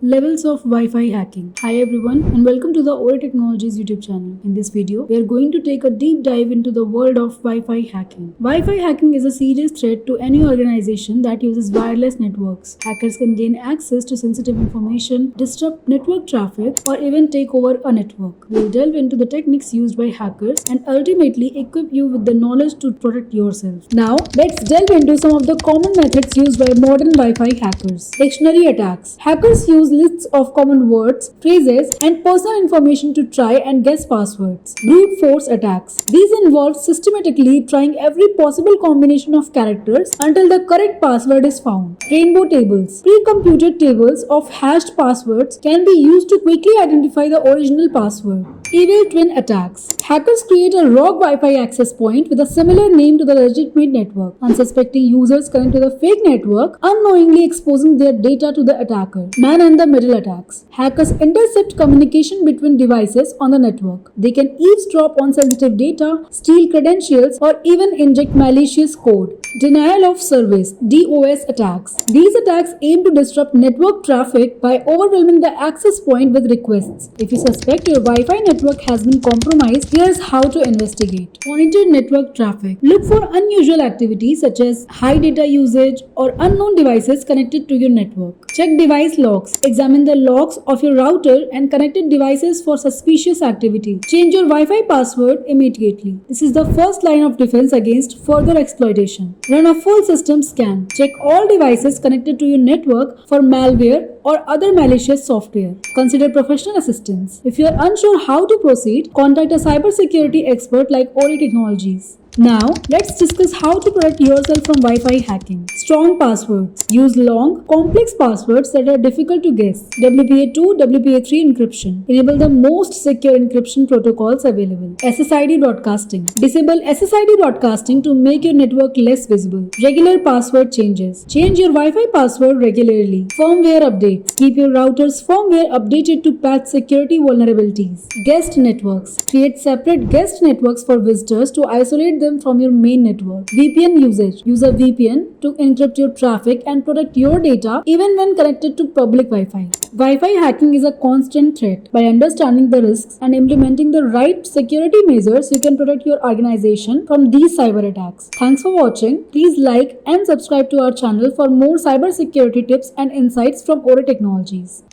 Levels of Wi-Fi hacking. Hi everyone and welcome to the Ore Technologies YouTube channel. In this video, we are going to take a deep dive into the world of Wi-Fi hacking. Wi-Fi hacking is a serious threat to any organization that uses wireless networks. Hackers can gain access to sensitive information, disrupt network traffic, or even take over a network. We'll delve into the techniques used by hackers and ultimately equip you with the knowledge to protect yourself. Now, let's delve into some of the common methods used by modern Wi-Fi hackers. Dictionary attacks. Hackers use lists of common words, phrases, and personal information to try and guess passwords. Brute force attacks. These involve systematically trying every possible combination of characters until the correct password is found. Rainbow tables. Pre-computed tables of hashed passwords can be used to quickly identify the original password. Evil twin attacks. Hackers create a rogue Wi-Fi access point with a similar name to the legitimate network. Unsuspecting users connect to the fake network, unknowingly exposing their data to the attacker. Man in the middle attacks. Hackers intercept communication between devices on the network. They can eavesdrop on sensitive data, steal credentials, or even inject malicious code. Denial of service (DOS) attacks. These attacks aim to disrupt network traffic by overwhelming the access point with requests. If you suspect your Wi-Fi network has been compromised, here's how to investigate. Monitor network traffic. Look for unusual activities such as high data usage or unknown devices connected to your network. Check device logs. Examine the logs of your router and connected devices for suspicious activity. Change your Wi-Fi password immediately. This is the first line of defense against further exploitation. Run a full system scan. Check all devices connected to your network for malware or other malicious software. Consider professional assistance. If you are unsure how to proceed, contact a cybersecurity expert like Ore Technologies. Now, let's discuss how to protect yourself from Wi-Fi hacking. Strong passwords. Use long, complex passwords that are difficult to guess. WPA2, WPA3 encryption. Enable the most secure encryption protocols available. SSID broadcasting. Disable SSID broadcasting to make your network less visible. Regular password changes. Change your Wi-Fi password regularly. Firmware updates. Keep your router's firmware updated to patch security vulnerabilities. Guest networks. Create separate guest networks for visitors to isolate them from your main network. VPN usage. Use a VPN to encrypt your traffic and protect your data even when connected to public Wi-Fi. Wi-Fi hacking is a constant threat. By understanding the risks and implementing the right security measures, you can protect your organization from these cyber attacks. Thanks for watching. Please like and subscribe to our channel for more cyber security tips and insights from Ore Technologies.